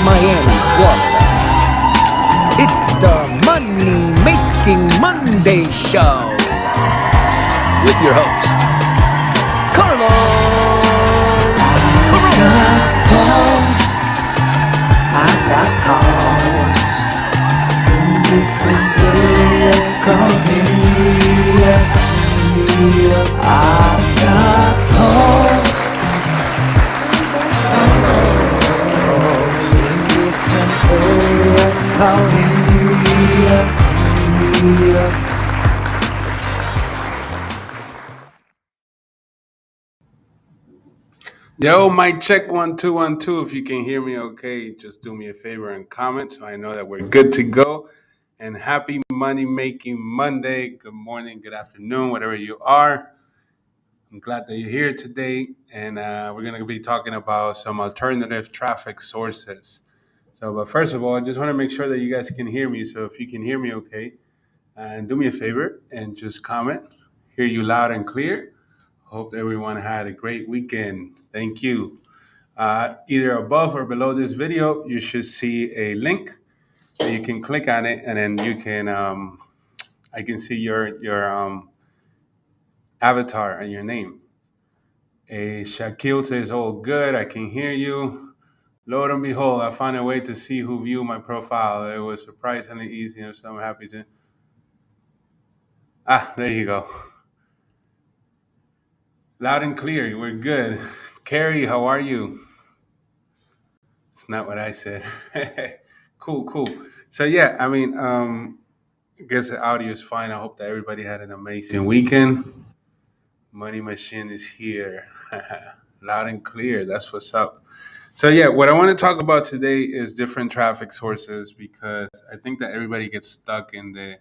Miami, Florida. It's the Money Making Monday Show with your host, Carlos. I got calls in different I got calls Yo, mic check 1 2 1 2. If you can hear me okay, just do me a favor and comment so I know that we're good to go. And happy Money Making Monday. Good morning, good afternoon, whatever you are. I'm glad that you're here today. And we're going to be talking about some alternative traffic sources. But first of all, I just want to make sure that you guys can hear me. So if you can hear me okay, and do me a favor and just comment. Hear you loud and clear. Hope everyone had a great weekend. Thank you. Either above or below this video, you should see a link. So you can click on it, and then you can. I can see your avatar and your name. Shaquille says, "Oh, good. I can hear you." Lord and behold, I found a way to see who viewed my profile. It was surprisingly easy, so I'm happy to. There you go. Loud and clear. We're good. Carrie, how are you? It's not what I said. Cool. So yeah, I guess the audio is fine. I hope that everybody had an amazing weekend. Money Machine is here. Loud and clear. That's what's up. So yeah, what I want to talk about today is different traffic sources because I think that everybody gets stuck in the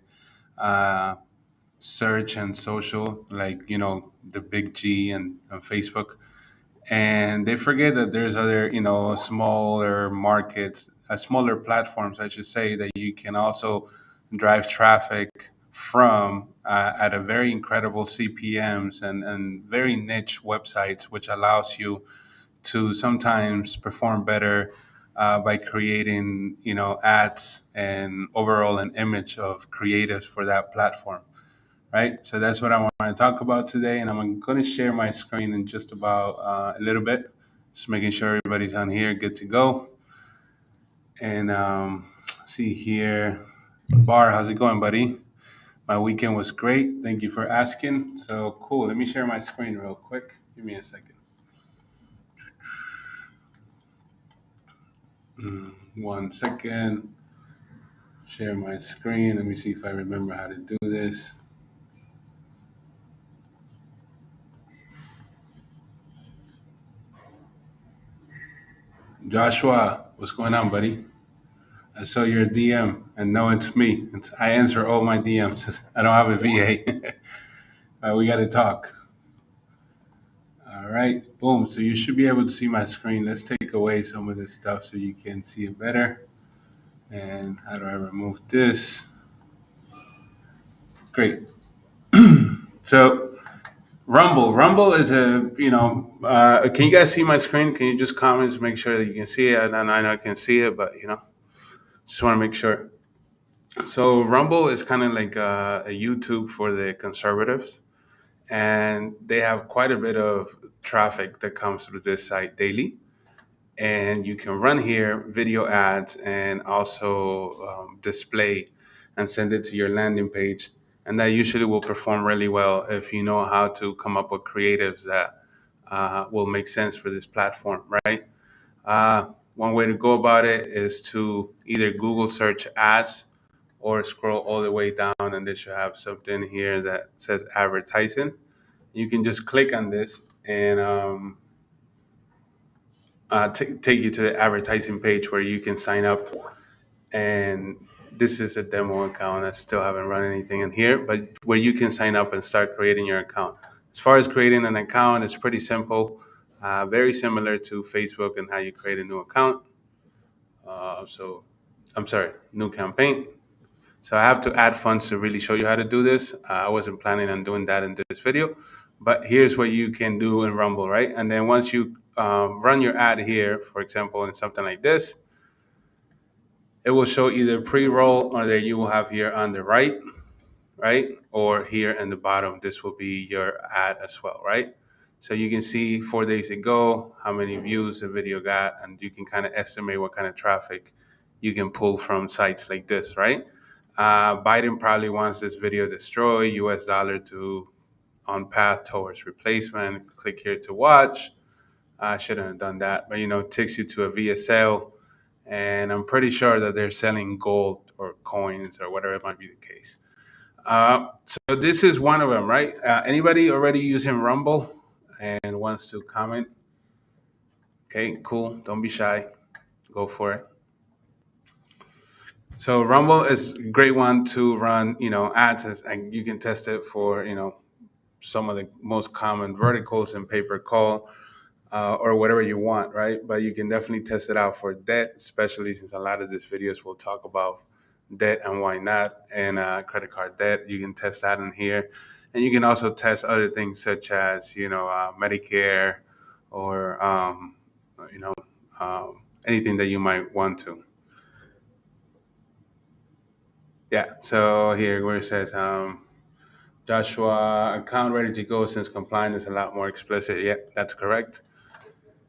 search and social, like the big G and Facebook, and they forget that there's other smaller markets, smaller platforms I should say, that you can also drive traffic from at a very incredible CPMs and very niche websites, which allows you to sometimes perform better by creating ads and overall an image of creatives for that platform, right? So that's what I want to talk about today, and I'm going to share my screen in just about a little bit, just making sure everybody's on here, good to go. And see here, Bar, how's it going, buddy? My weekend was great. Thank you for asking. So cool. Let me share my screen real quick. Give me a second. 1 second. Share my screen. Let me see if I remember how to do this. Joshua, what's going on, buddy? I saw your DM, and no, it's me. I answer all my DMs. I don't have a VA. We got to talk. All right, boom. So you should be able to see my screen. Let's take away some of this stuff so you can see it better. And how do I remove this? Great. So Rumble is can you guys see my screen? Can you just comment to make sure that you can see it? And I know I can see it, but just want to make sure. So Rumble is kind of like a YouTube for the conservatives, and they have quite a bit of traffic that comes through this site daily. And you can run here video ads and also display and send it to your landing page. And that usually will perform really well if you know how to come up with creatives that will make sense for this platform, right? One way to go about it is to either Google search ads or scroll all the way down, and they should have something here that says advertising. You can just click on this and take you to the advertising page where you can sign up. And this is a demo account. I still haven't run anything in here, but where you can sign up and start creating your account. As far as creating an account, it's pretty simple, very similar to Facebook and how you create a new account. I'm sorry, new campaign. So I have to add funds to really show you how to do this. I wasn't planning on doing that in this video, but here's what you can do in Rumble, right? And then once you run your ad here, for example, in something like this, it will show either pre-roll or that you will have here on the right, right? Or here in the bottom, this will be your ad as well, right? So you can see 4 days ago how many views the video got, and you can kind of estimate what kind of traffic you can pull from sites like this, right? Biden probably wants this video destroyed, US dollar to on path towards replacement. Click here to watch. I shouldn't have done that, but it takes you to a VSL, and I'm pretty sure that they're selling gold or coins or whatever it might be the case. So this is one of them, right? Anybody already using Rumble and wants to comment? Okay, cool. Don't be shy. Go for it. So Rumble is a great one to run, ads, and you can test it for, some of the most common verticals in pay-per-call, or whatever you want, right? But you can definitely test it out for debt, especially since a lot of these videos will talk about debt and why not, and credit card debt. You can test that in here, and you can also test other things such as Medicare or you know anything that you might want to. Yeah. So here where it says Joshua account ready to go since compliance is a lot more explicit. Yeah, that's correct.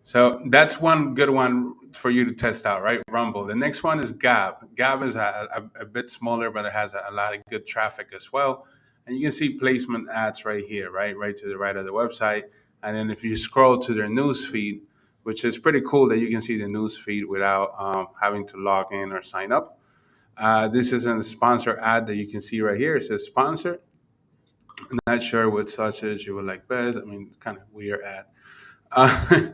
So that's one good one for you to test out, right? Rumble. The next one is Gab. Gab is a bit smaller, but it has a lot of good traffic as well. And you can see placement ads right here, right? Right to the right of the website. And then if you scroll to their news feed, which is pretty cool that you can see the news feed without having to log in or sign up. This is a sponsor ad that you can see right here. It says sponsor. I'm not sure what sausage you would like best. I mean, it's kind of weird ad. Uh,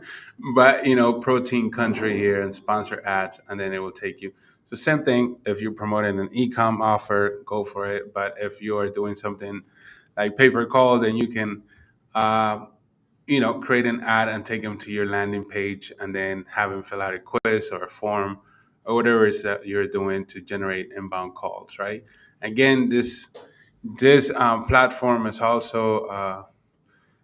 but protein country here and sponsor ads, and then it will take you. So same thing. If you're promoting an e-com offer, go for it. But if you are doing something like pay per call, then you can, create an ad and take them to your landing page, and then have them fill out a quiz or a form or whatever it is that you're doing to generate inbound calls. Right. Again, this platform is also.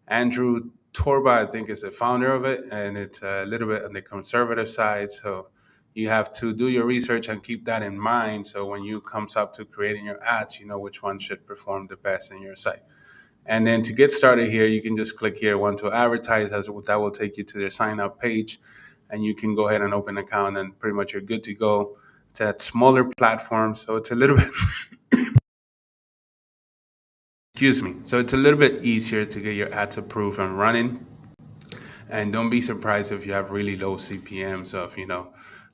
Andrew Torba, I think, is the founder of it, and it's a little bit on the conservative side. So you have to do your research and keep that in mind. So when you comes up to creating your ads, you know which one should perform the best in your site. And then to get started here, you can just click here, want to advertise, that will take you to their sign up page, and you can go ahead and open an account, and pretty much you're good to go. It's a smaller platform, so it's a little bit excuse me. So it's a little bit easier to get your ads approved and running. And don't be surprised if you have really low CPMs of,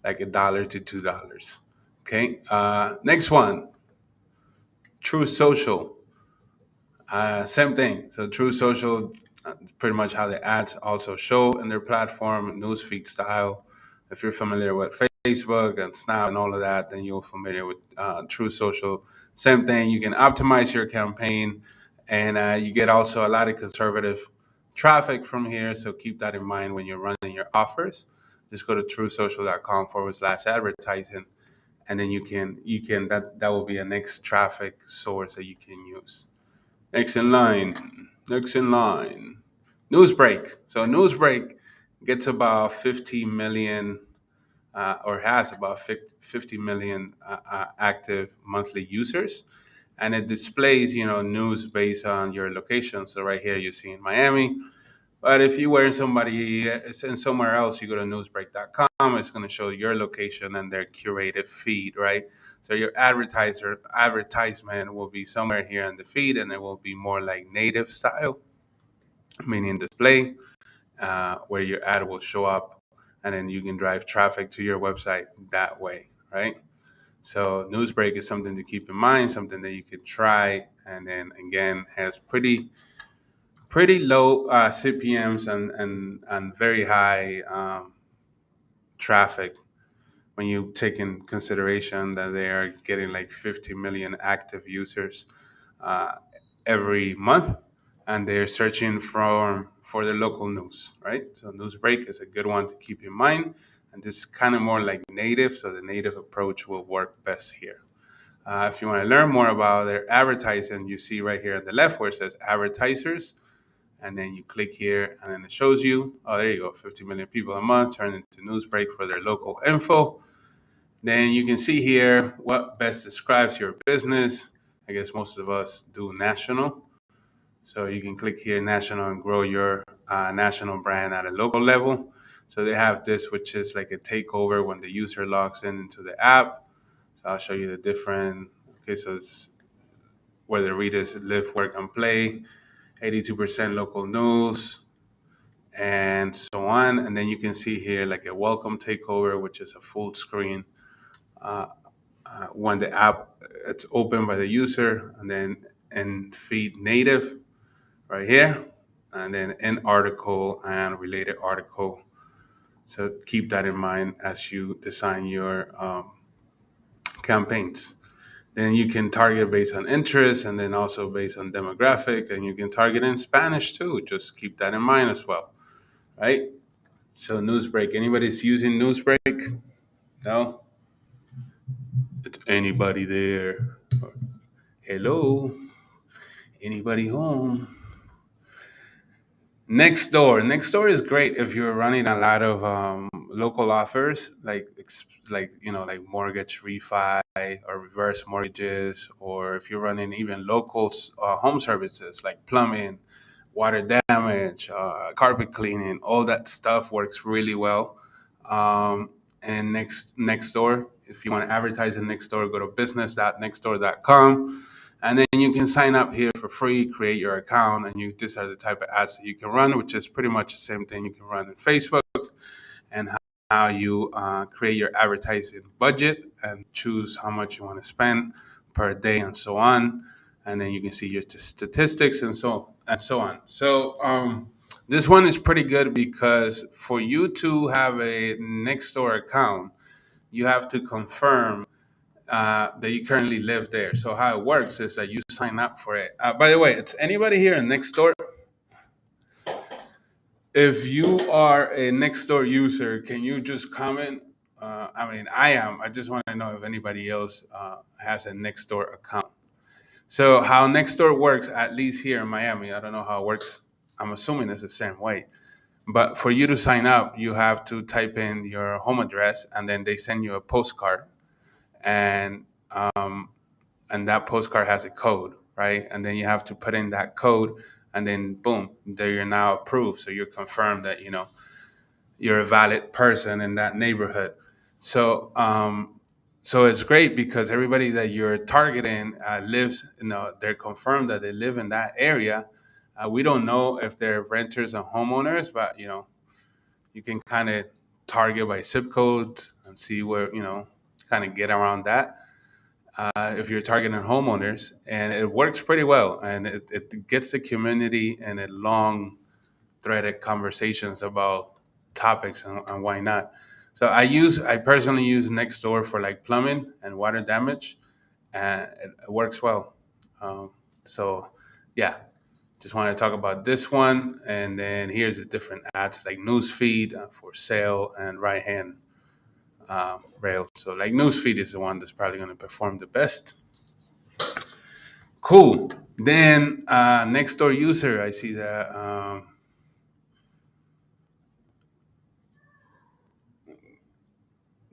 like $1 to $2. Okay. Next one, True Social. Same thing. So True Social, pretty much how the ads also show in their platform, newsfeed style. If you're familiar with Facebook and Snap and all of that, then you're familiar with True Social. Same thing. You can optimize your campaign, and you get also a lot of conservative traffic from here. So keep that in mind when you're running your offers. Just go to truesocial.com/advertising, and then you can that will be a next traffic source that you can use. Next in line. Next in line. Newsbreak. So Newsbreak gets about 50 million, or has about 50 million active monthly users, and it displays news based on your location. So right here you see in Miami, but if you were in somewhere else, you go to newsbreak.com, it's going to show your location and their curated feed, right? So your advertisement will be somewhere here in the feed, and it will be more like native style, meaning display, where your ad will show up, and then you can drive traffic to your website that way, right? So Newsbreak is something to keep in mind, something that you could try, and then again has pretty low CPMS and very high traffic when you take in consideration that they are getting like 50 million active users uh, every month, and they're searching for the local news, right? So Newsbreak is a good one to keep in mind, and this is kind of more like native, so the native approach will work best here. If you want to learn more about their advertising, you see right here on the left where it says advertisers, and then you click here, and then it shows you, oh, there you go, 50 million people a month turn into Newsbreak for their local info. Then you can see here what best describes your business. I guess most of us do national. So you can click here national and grow your national brand at a local level. So they have this, which is like a takeover when the user logs in into the app. So I'll show you the different. Okay, so it's where the readers live, work, and play. 82% local news, and so on. And then you can see here like a welcome takeover, which is a full screen uh, when the app it's opened by the user, and then in feed native right here, and then in article and related article. So keep that in mind as you design your campaigns. Then you can target based on interest and then also based on demographic, and you can target in Spanish too. Just keep that in mind as well, right? So Newsbreak, anybody's using Newsbreak? No? It's anybody there? Hello? Anybody home? Nextdoor is great if you're running a lot of local offers, like like mortgage refi or reverse mortgages, or if you're running even local home services like plumbing, water damage, carpet cleaning. All that stuff works really well. And Nextdoor, if you want to advertise in Nextdoor, go to business.nextdoor.com, and then you can sign up here for free, create your account, and these are the type of ads that you can run, which is pretty much the same thing you can run in Facebook, and how you create your advertising budget and choose how much you want to spend per day and so on. And then you can see your statistics and so on. So this one is pretty good because for you to have a Nextdoor account, you have to confirm that you currently live there. So how it works is that you sign up for it. By the way, it's anybody here in Nextdoor. If you are a Nextdoor user, can you just comment? I mean, I am. I just want to know if anybody else has a Nextdoor account. So how Nextdoor works, at least here in Miami, I don't know how it works. I'm assuming it's the same way. But for you to sign up, you have to type in your home address, and then they send you a postcard, and um, and that postcard has a code, right? And then you have to put in that code, and then boom, there you're now approved. So you're confirmed that you're a valid person in that neighborhood. So so it's great because everybody that you're targeting lives, they're confirmed that they live in that area. We don't know if they're renters and homeowners, but you can kind of target by zip code and see where kind of get around that. If you're targeting homeowners, and it works pretty well, and it gets the community in a long threaded conversations about topics and why not. So I personally use Nextdoor for like plumbing and water damage, and it works well. Um, so yeah, just wanted to talk about this one, and then here's the different ads like newsfeed for sale and right hand rail. So like newsfeed is the one that's probably going to perform the best. Cool. Then Nextdoor user, I see that.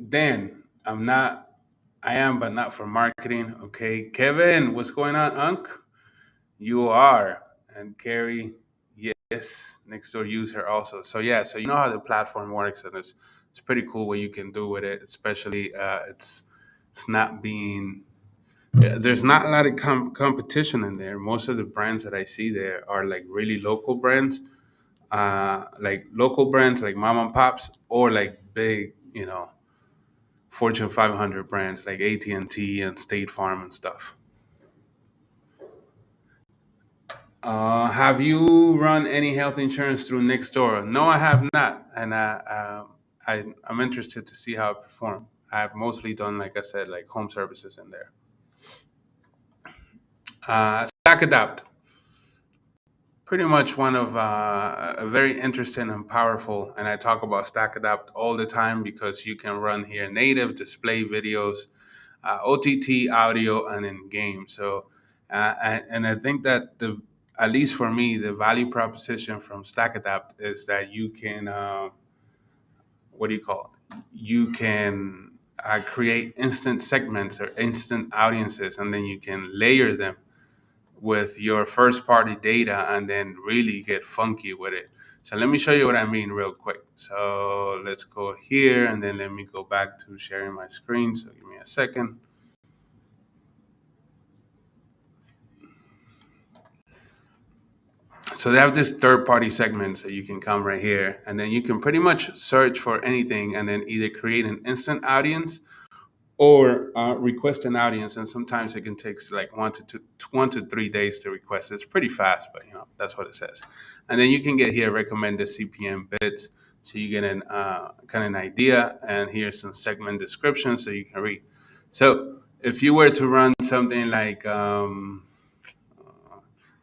Dan, I am, but not for marketing. Okay. Kevin, what's going on, Unc? You are. And Carrie, yes, Nextdoor user also. So, yeah, so you know how the platform works, and it's pretty cool what you can do with it, especially it's not being, yeah, there's not a lot of competition in there. Most of the brands that I see there are like really local brands, like mom and pops, or like big, Fortune 500 brands like AT&T and State Farm and stuff. Have you run any health insurance through Nextdoor? No, I have not, and I'm interested to see how it performs. I've mostly done, like I said, like home services in there. StackAdapt, pretty much one of a very interesting and powerful, and I talk about StackAdapt all the time because you can run here native display videos, OTT audio, and in game. So, and I think that at least for me, the value proposition from StackAdapt is that you can, what do you call it? You can create instant segments or instant audiences, and then you can layer them with your first party data and then really get funky with it. So let me show you what I mean real quick. So let's go here and then let me go back to sharing my screen. So give me a second. So they have this third party segments that you can come right here, and then you can pretty much search for anything and then either create an instant audience or request an audience. And sometimes it can take like 1 to 3 days to request. It's pretty fast, but that's what it says. And then you can get here recommended CPM bids, so you get an kind of an idea. And here's some segment descriptions so you can read. So if you were to run something like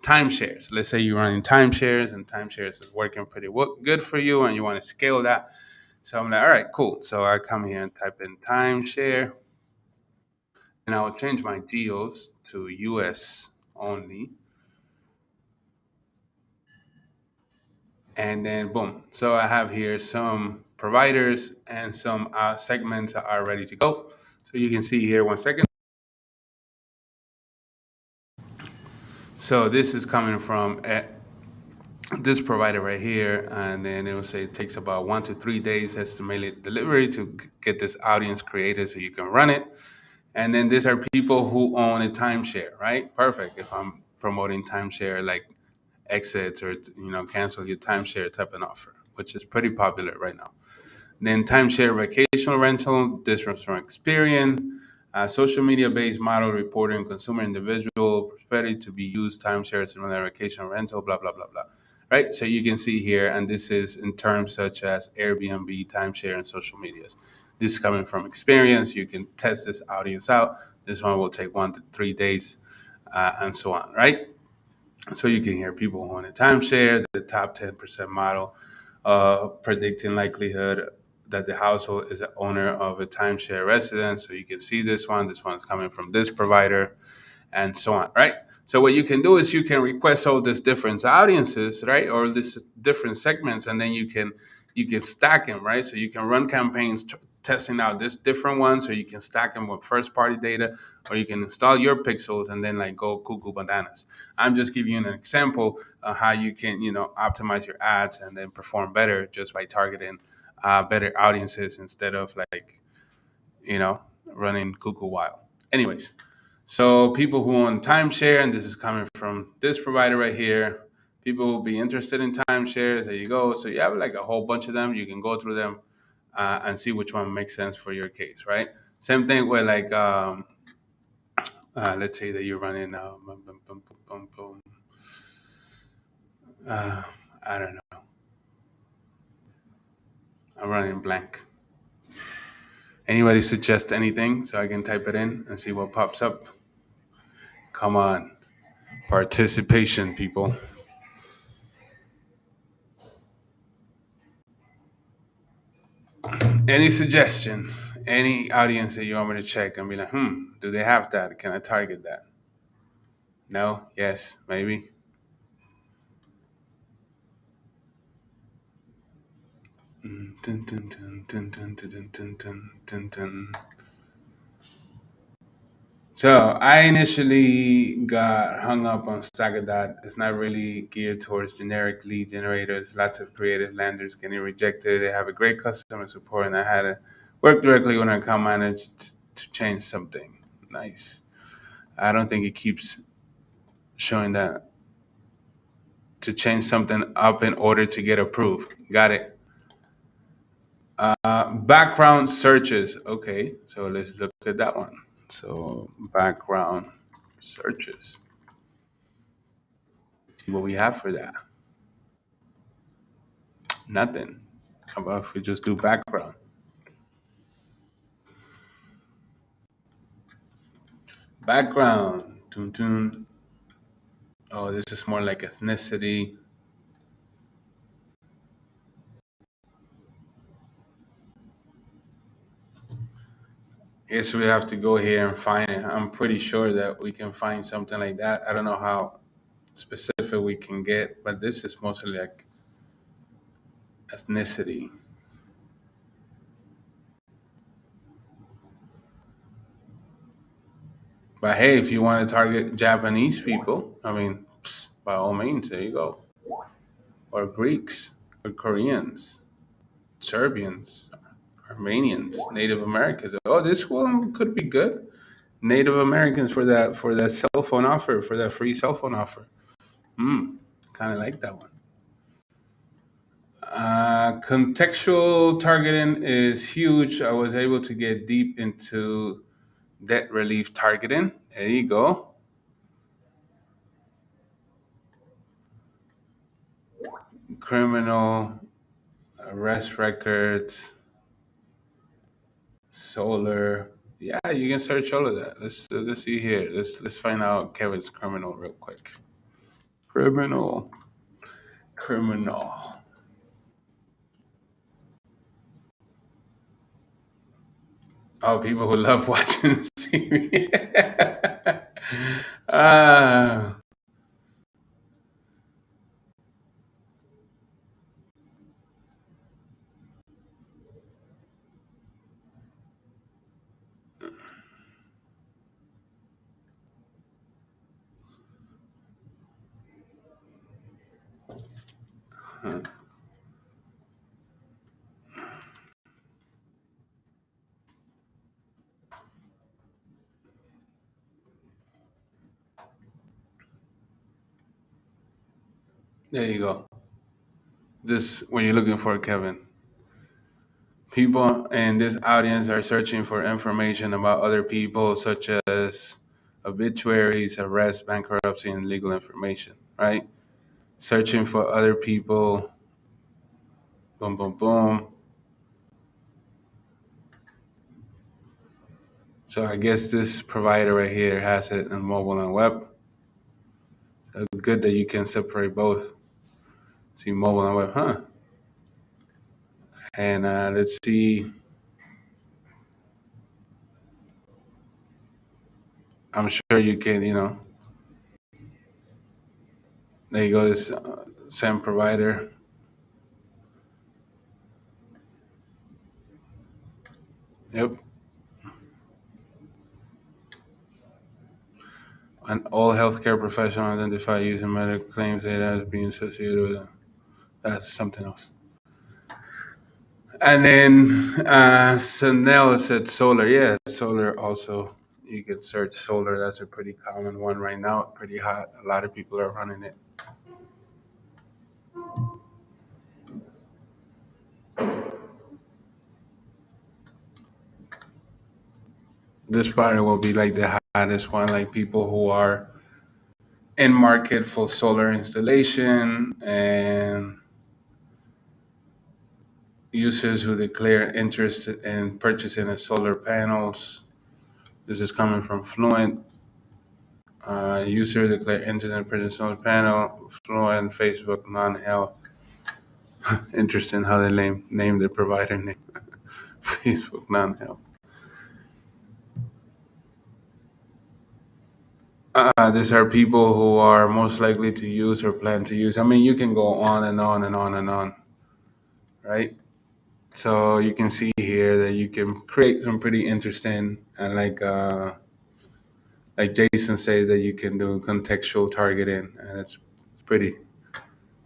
timeshares, let's say you're running timeshares and timeshares is working pretty good for you and you want to scale that. So I'm like, all right, cool. So I come here and type in timeshare, and I'll change my geos to US only. And then boom. So I have here some providers and some segments are ready to go. So you can see here, 1 second. So this is coming from this provider right here. And then it will say it takes about 1 to 3 days estimated delivery to get this audience created so you can run it. And then these are people who own a timeshare, right? Perfect. If I'm promoting timeshare, like exits or cancel your timeshare type of offer, which is pretty popular right now. Then timeshare vacation rental, this from Experian, social media based model reporting consumer individual prosperity to be used timeshares and vacation rental, blah blah blah blah. Right, so you can see here, and this is in terms such as Airbnb, timeshare, and social medias. This is coming from experience. You can test this audience out. This one will take 1 to 3 days, and so on. Right. So you can hear people who own a timeshare, the top 10% model, predicting likelihood that the household is the owner of a timeshare residence. So you can see this one. This one's coming from this provider, and so on, right? So what you can do is you can request all these different audiences, right, or these different segments, and then you can stack them, right? So you can run campaigns testing out this different ones, or you can stack them with first party data, or you can install your pixels and then like go cuckoo bananas. I'm just giving you an example of how you can optimize your ads and then perform better just by targeting better audiences instead of like running cuckoo wild. Anyways, so people who own timeshare, and this is coming from this provider right here, people will be interested in timeshares. There you go. So you have like a whole bunch of them. You can go through them and see which one makes sense for your case, right? Same thing with like, let's say that you're running, I don't know. I'm running blank. Anybody suggest anything so I can type it in and see what pops up? Come on. Participation, people. Any suggestions? Any audience that you want me to check and be like, do they have that? Can I target that? No? Yes? Maybe? Dun, dun, dun, dun, dun, dun, dun, dun, dun, dun. So I initially got hung up on StackAdapt. It's not really geared towards generic lead generators. Lots of creative landers getting rejected. They have a great customer support, and I had to work directly with an account manager to change something. Nice. I don't think it keeps showing that to change something up in order to get approved. Got it. Background searches. Okay, so let's look at that one. So background searches. See what we have for that. Nothing. How about if we just do background? Background. Tune tune. Oh, this is more like ethnicity. Guess we have to go here and find it. I'm pretty sure that we can find something like that. I don't know how specific we can get, but this is mostly like ethnicity. But hey, if you want to target Japanese people, I mean, by all means, there you go. Or Greeks, or Koreans, Serbians, Armenians, Native Americans. Oh, this one could be good. Native Americans for that cell phone offer, for that free cell phone offer. Hmm, kind of like that one. Contextual targeting is huge. I was able to get deep into debt relief targeting. There you go. Criminal arrest records, solar. Yeah, you can search all of that. Let's see here. Let's find out Kevin's criminal real quick. Criminal, criminal. Oh, people who love watching TV. Ah, there you go. This when you're looking for Kevin. People in this audience are searching for information about other people, such as obituaries, arrests, bankruptcy, and legal information. Right? Searching for other people. Boom, boom, boom. So I guess this provider right here has it on mobile and web. So good that you can separate both. See mobile and web, huh? And let's see. I'm sure you can. There you go. This same provider. Yep. And all healthcare professionals identify using medical claims data as being associated with them. That's something else. And then Sanel said solar. Yeah, solar also. You can search solar. That's a pretty common one right now. Pretty hot. A lot of people are running it. This probably will be like the hottest one, like people who are in market for solar installation and users who declare interest in purchasing a solar panels. This is coming from Fluent. User declare interest in purchasing solar panel. Fluent, Facebook, non-health. Interesting how they name the provider name. Facebook, non-health. These are people who are most likely to use or plan to use. I mean, you can go on and on and on and on, right? So you can see here that you can create some pretty interesting and like Jason said that you can do contextual targeting, and it's pretty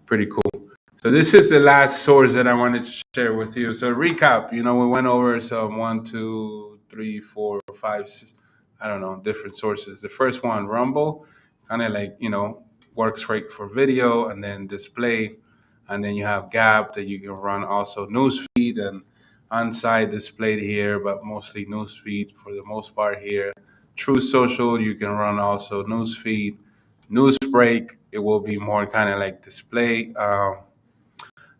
cool. So this is the last source that I wanted to share with you. So recap, we went over some one, two, three, four, five, six, I don't know, different sources. The first one, Rumble, kind of like works great for video and then display, and then you have Gap that you can run also newsfeed and on-site displayed here, but mostly newsfeed for the most part here. True Social, you can run also newsfeed. Newsbreak, it will be more kind of like display,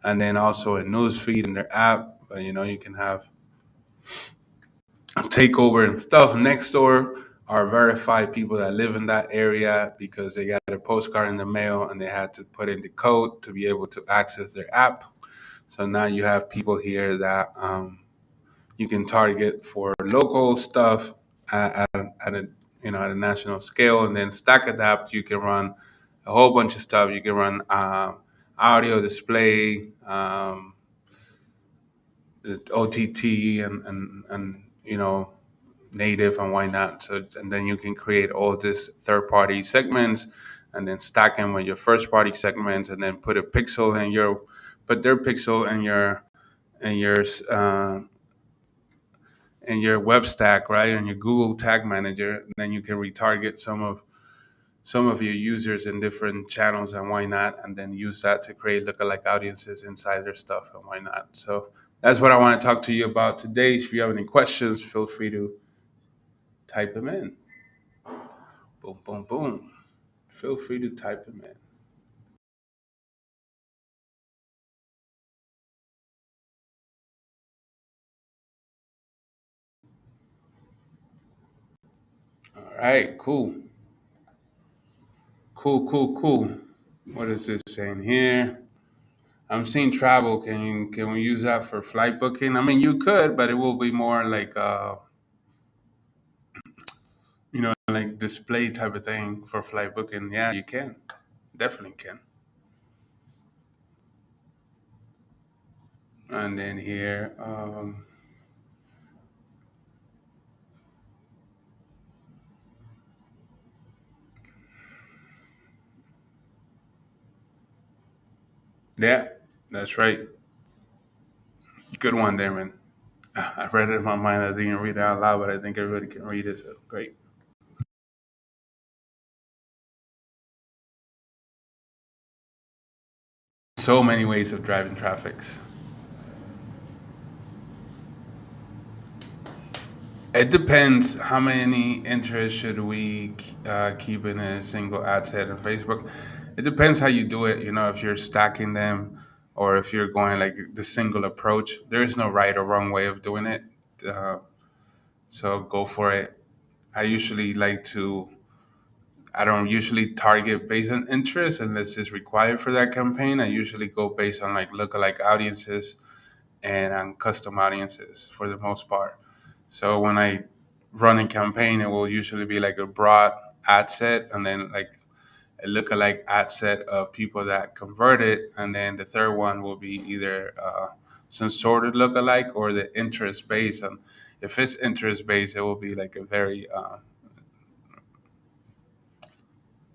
and then also a newsfeed in their app. But, you can have takeover and stuff. Nextdoor are verified people that live in that area because they got a postcard in the mail and they had to put in the code to be able to access their app. So now you have people here that you can target for local stuff at a at a national scale, and then StackAdapt you can run a whole bunch of stuff. You can run audio display, the OTT, and native and why not. So and then you can create all this third party segments and then stack them with your first party segments and then put a pixel in your put their pixel in your in your web stack, right, and your Google Tag Manager. And then you can retarget some of your users in different channels and why not, and then use that to create lookalike audiences inside their stuff and why not. So that's what I want to talk to you about today. If you have any questions, feel free to type them in. Boom, boom, boom. Feel free to type them in. All right, cool. Cool, cool, cool. What is this saying here? I'm seeing travel. Can we use that for flight booking? I mean, you could, but it will be more like like display type of thing for flight booking. Yeah, you can. Definitely can. And then here, yeah, that's right. Good one, Darren. I read it in my mind. I didn't read it out loud, but I think everybody can read it. So great. So many ways of driving traffics. It depends how many interests should we keep in a single ad set on Facebook. It depends how you do it. You know, if you're stacking them or if you're going like the single approach. There is no right or wrong way of doing it. Uh, so go for it. I usually like to. I don't usually target based on interest unless it's required for that campaign. I usually go based on like lookalike audiences and on custom audiences for the most part. So when I run a campaign, it will usually be like a broad ad set and then like a lookalike ad set of people that converted. And then the third one will be either some sort of lookalike or the interest based. And if it's interest based, it will be like a very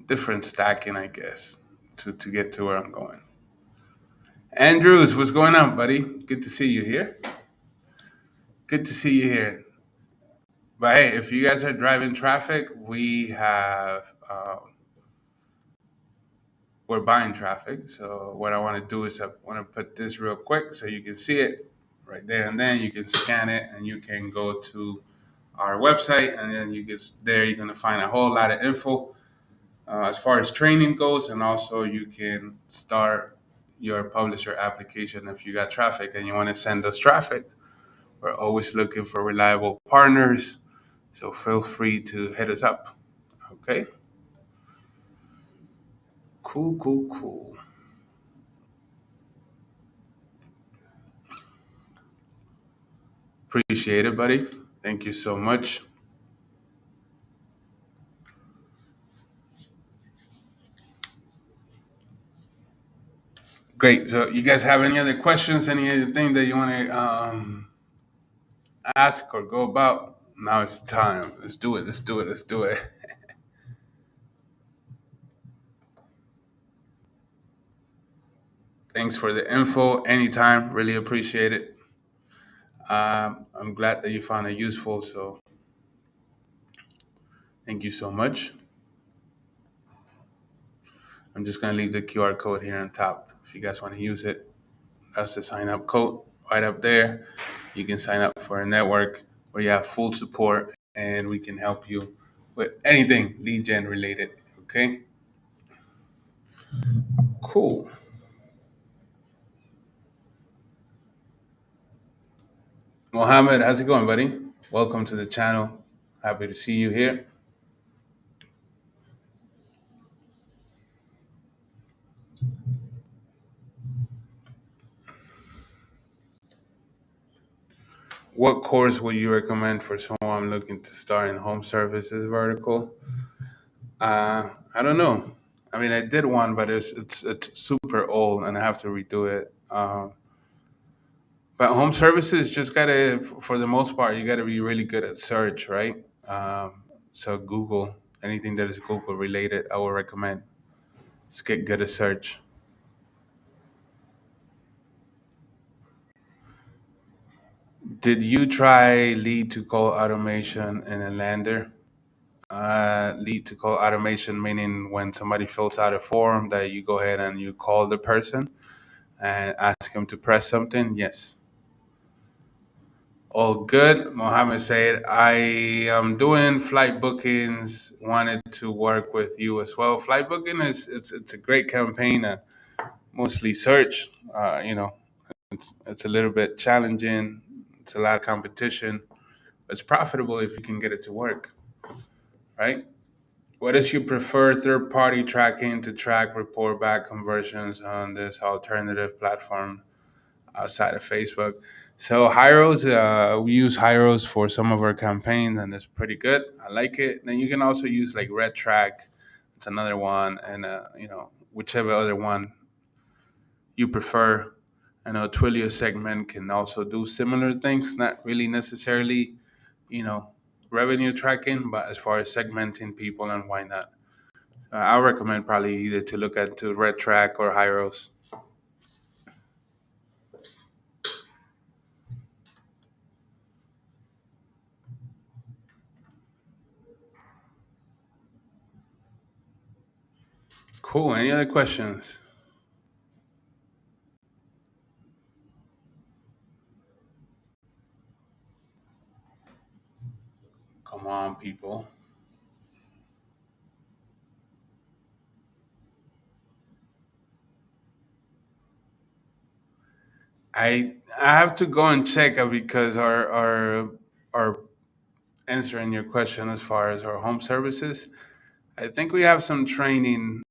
different stacking, I guess, to get to where I'm going. Andrews, what's going on, buddy? Good to see you here. Good to see you here. But hey, if you guys are driving traffic, we're buying traffic. So what I want to do is I want to put this real quick so you can see it right there, and then you can scan it and you can go to our website, and then you get there. You're gonna find a whole lot of info as far as training goes, and also you can start your publisher application if you got traffic and you want to send us traffic. We're always looking for reliable partners, so feel free to hit us up. Okay. Cool, cool, cool. Appreciate it, buddy. Thank you so much. Great. So, you guys have any other questions? Any other thing that you want to ask or go about? Now it's time. Let's do it. Let's do it. Let's do it. Thanks for the info. Anytime. Really appreciate it. I'm glad that you found it useful. So, thank you so much. I'm just going to leave the QR code here on top if you guys want to use it. That's the sign up code right up there. You can sign up for a network where you have full support and we can help you with anything lead gen related. Okay, cool. Mohammed, how's it going, buddy? Welcome to the channel. Happy to see you here. What course would you recommend for someone looking to start in home services vertical? I don't know. I mean, I did one, but it's super old, and I have to redo it. But home services just gotta, for the most part, you gotta be really good at search, right? So Google, anything that is Google related, I would recommend. Just get good at search. Did you try lead to call automation in a lander? Lead to call automation meaning when somebody fills out a form that you go ahead and you call the person and ask him to press something. Yes. All good. Mohammed said, I am doing flight bookings. Wanted to work with you as well. Flight booking is it's a great campaign. Mostly search. It's a little bit challenging. It's a lot of competition. It's profitable if you can get it to work, right? What is your preferred third party tracking to track report back conversions on this alternative platform outside of Facebook? So Hyros, we use Hyros for some of our campaigns, and it's pretty good. I like it. Then you can also use like Red Track. It's another one, and whichever other one you prefer. I know Twilio segment can also do similar things, not really necessarily, you know, revenue tracking, but as far as segmenting people and why not. I recommend probably either to look at to Red Track or Hyros. Cool. Any other questions? Come on, people. I have to go and check because our answering your question as far as our home services. I think we have some training.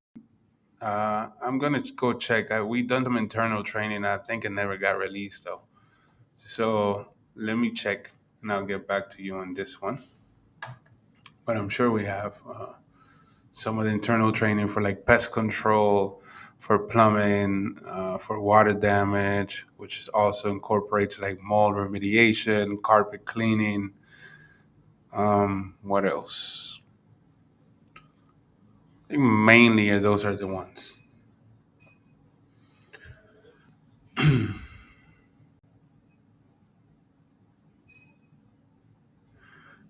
I'm gonna go check. We done some internal training. I think it never got released though. So let me check, and I'll get back to you on this one. But I'm sure we have some of the internal training for like pest control, for plumbing, for water damage, which is also incorporates like mold remediation, carpet cleaning. What else? I think mainly those are the ones.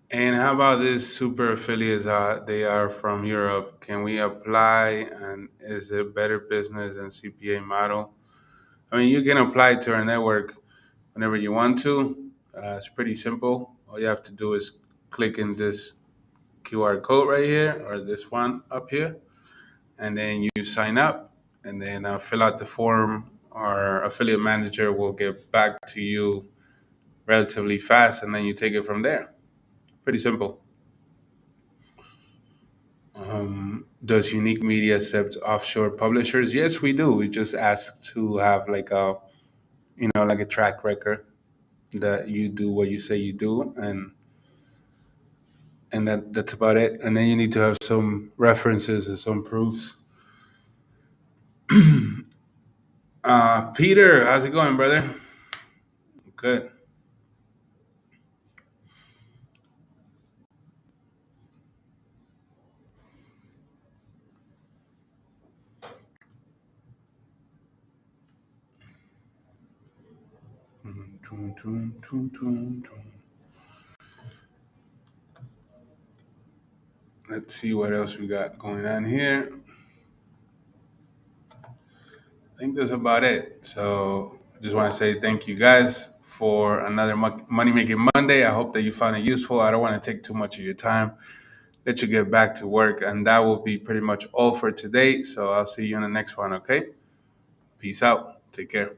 And how about this super affiliates? They are from Europe. Can we apply? And is it better business and CPA model? I mean, you can apply to our network whenever you want to. It's pretty simple. All you have to do is click in this QR code right here or this one up here, and then you sign up, and then fill out the form. Our affiliate manager will get back to you relatively fast, and then you take it from there. Pretty simple. Does Unique Media accept offshore publishers? Yes, we do. We just ask to have like a like a track record that you do what you say you do, and that's about it. And then you need to have some references and some proofs. Peter, how's it going, brother? Good. Let's see what else we got going on here. I think that's about it. So I just want to say thank you guys for another Money Making Monday. I hope that you found it useful. I don't want to take too much of your time. Let you get back to work. And that will be pretty much all for today. So I'll see you in the next one, okay? Peace out. Take care.